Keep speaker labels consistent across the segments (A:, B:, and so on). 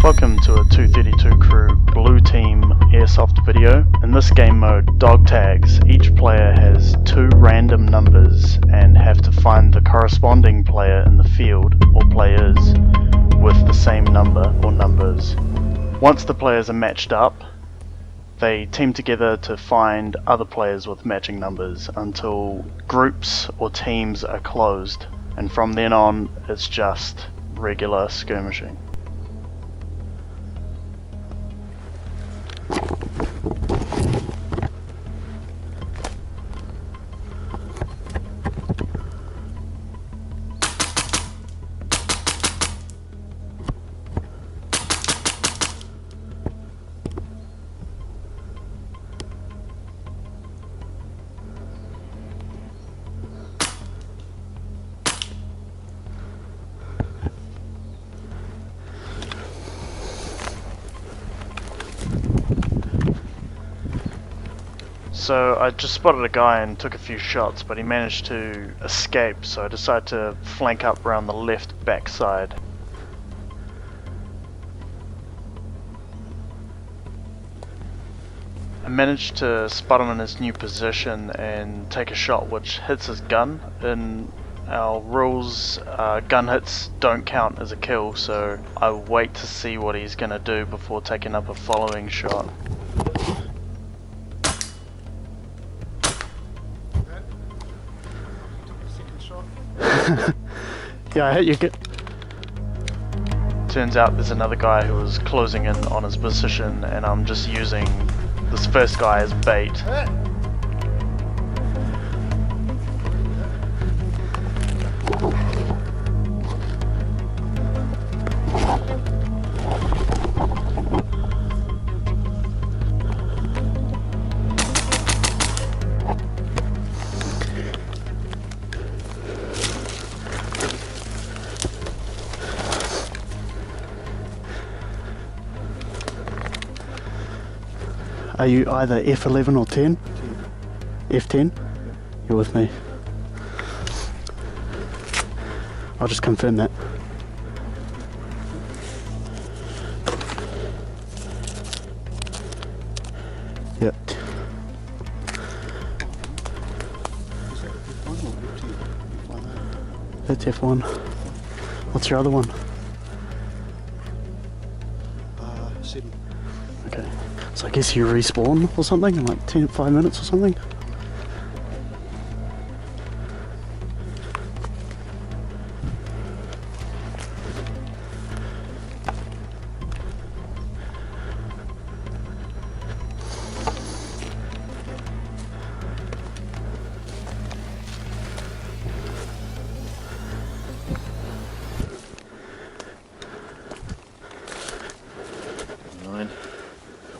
A: Welcome to a 232 Crew Blue Team Airsoft video. In this game mode, dog tags, each player has two random numbers and have to find the corresponding player in the field, or players, with the same number or numbers. Once the players are matched up, they team together to find other players with matching numbers until groups or teams are closed, and from then on it's just regular skirmishing. So I just spotted a guy and took a few shots, but he managed to escape, so I decided to flank up around the left backside. I managed to spot him in his new position and take a shot which hits his gun. In our rules, gun hits don't count as a kill, so I wait to see what he's gonna do before taking up a following shot.
B: Yeah, I hit you.
A: Turns out there's another guy who was closing in on his position, and I'm just using this first guy as bait.
B: Are you either F11 or 10? F10? You're with me. I'll just confirm that. Yep. That's F1. What's your other one?
C: 7.
B: Okay. So I guess you respawn or something in like 5 minutes or something?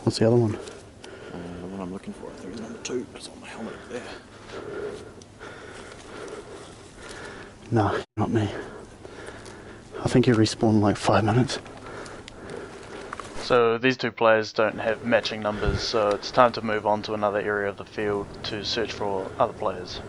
B: What's the other one?
C: The one I'm looking for, I think is number 2. It's on my helmet up there.
B: No, not me. I think you respawn in like 5 minutes.
A: So these two players don't have matching numbers, so it's time to move on to another area of the field to search for other players.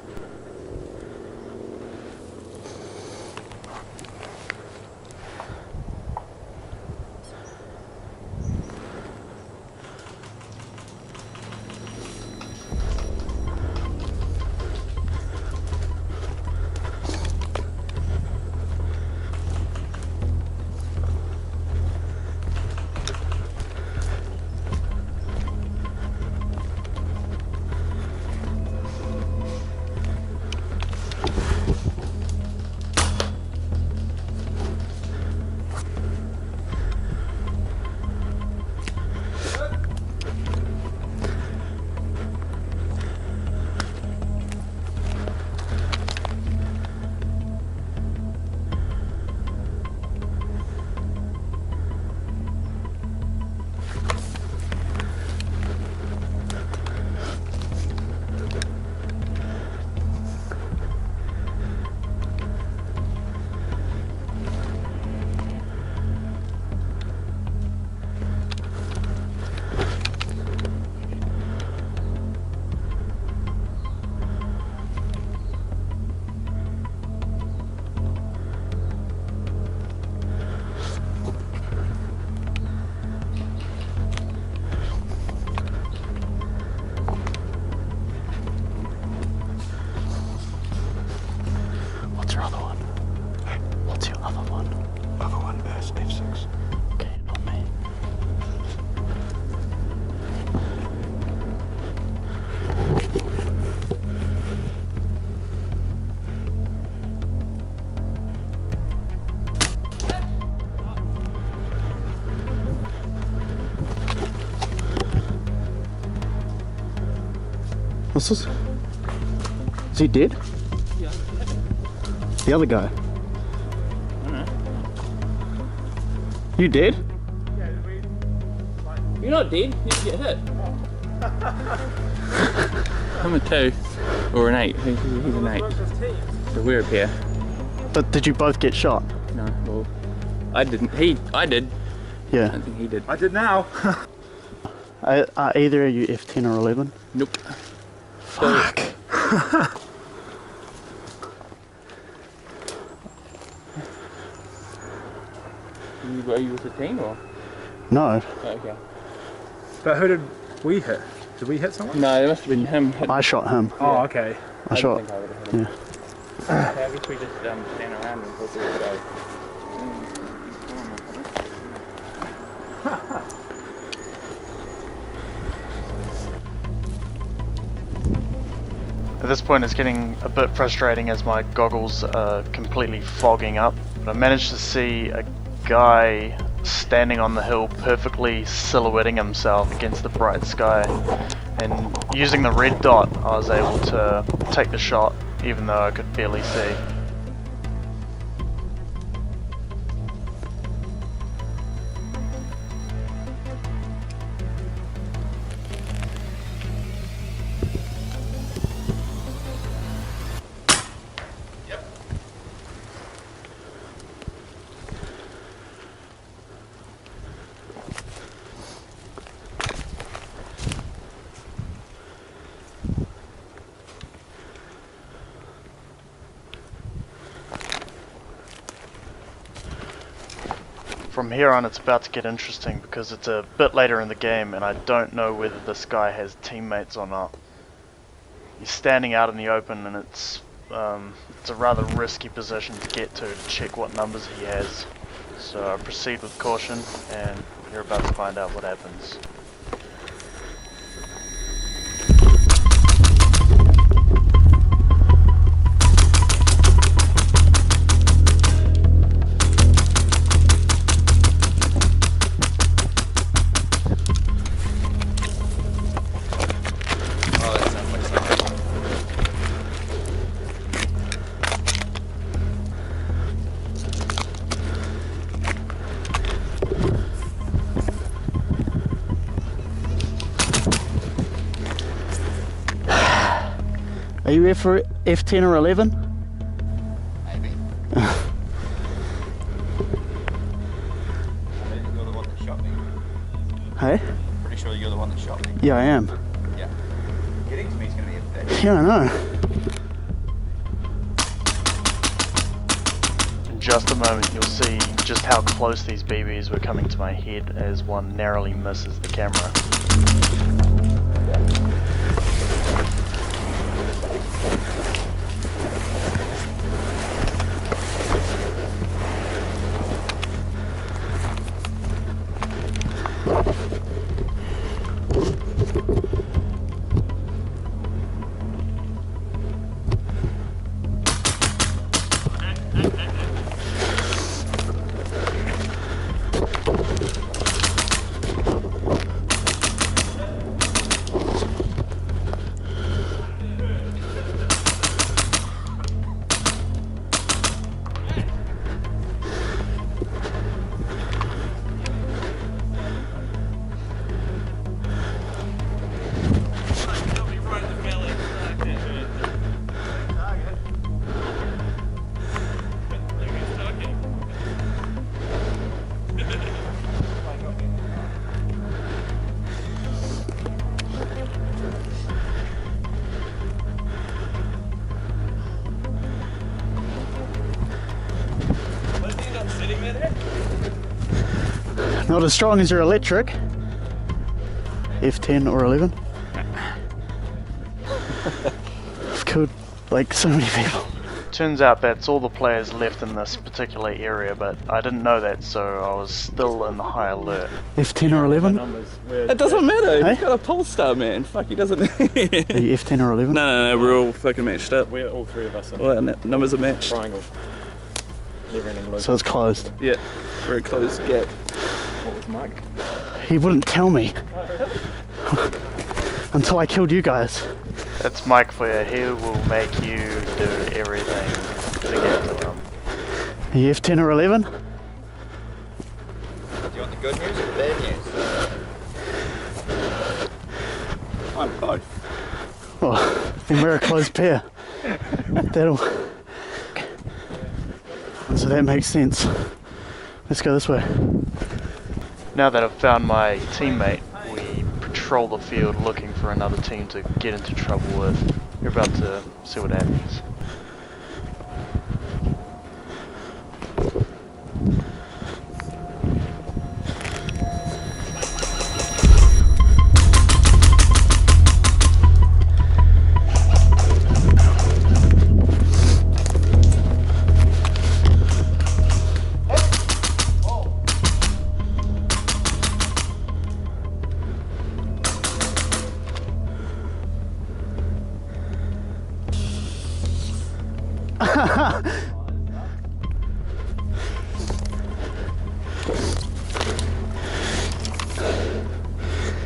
B: your other one? What's your other one?
C: Other one, F6.
B: Okay, not me. What's this? Is he dead?
D: Yeah.
B: The other guy.
D: I don't know.
B: You dead?
D: You're not dead, you didn't get hit. I'm a 2 or an 8. He's an 8. So we're a pair.
B: But did you both get shot?
D: No, well, I didn't. I did. I
B: Yeah.
D: don't think he did.
C: I did now.
B: Are either of you F10 or 11?
D: Nope.
B: Fuck.
D: Are you with the team or?
B: No,
D: Oh, okay.
C: But who did we hit? Did we hit someone?
D: No, it must have been him.
B: I shot him.
C: Oh, okay.
B: I shot.
D: think I would have hit him.
B: Yeah.
D: Okay, I guess we just stand around and hope it would go.
A: At this point it's getting a bit frustrating as my goggles are completely fogging up. But I managed to see a guy standing on the hill perfectly silhouetting himself against the bright sky. And using the red dot I was able to take the shot even though I could barely see. From here on it's about to get interesting because it's a bit later in the game and I don't know whether this guy has teammates or not. He's standing out in the open and it's a rather risky position to get to check what numbers he has. So I proceed with caution and you're about to find out what happens.
B: Are you for F10 or 11?
C: Maybe. You're the one that shot me.
B: Hey?
C: Pretty sure you're the one that shot me.
B: Yeah, I am.
C: Yeah. Getting to me is going to be a bitch.
B: Yeah, I know.
A: In just a moment you'll see just how close these BBs were coming to my head as one narrowly misses the camera.
B: Not as strong as your electric. F10 or 11. I've killed like so many people.
A: Turns out that's all the players left in this particular area, but I didn't know that, so I was still in high alert.
B: F10 or 11?
D: It doesn't matter.
B: Hey?
D: He's got a polarstar, man. Fuck, he doesn't.
B: Are you F10 or 11?
D: No, we're all fucking matched up.
C: We're all three of us in
D: All our numbers are matched.
C: triangle. Never ending loop.
B: So it's closed.
D: Yeah, we're a closed gap.
C: What was Mike?
B: He wouldn't tell me. Until I killed you guys.
A: That's Mike for you. He will make you do everything to get to him.
B: Are you F10 or 11?
E: Do you want the good news or the bad news?
D: I'm both.
B: Oh, then we're a closed pair. That'll... So that makes sense. Let's go this way.
A: Now that I've found my teammate, we patrol the field looking for another team to get into trouble with. You're about to see what happens.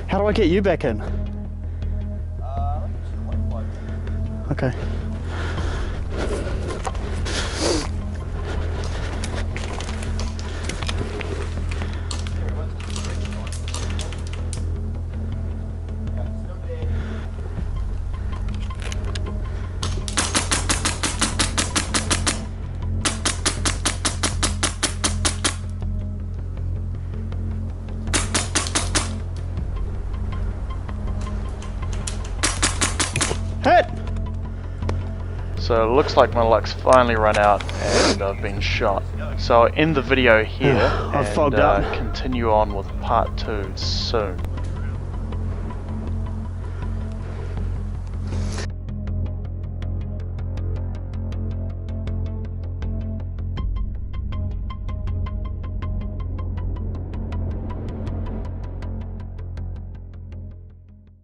B: How do I get you back in? Okay. Hit!
A: So it looks like my luck's finally run out and I've been shot. So I'll end the video here
B: I've
A: and
B: fogged up.
A: continue on with part 2 soon.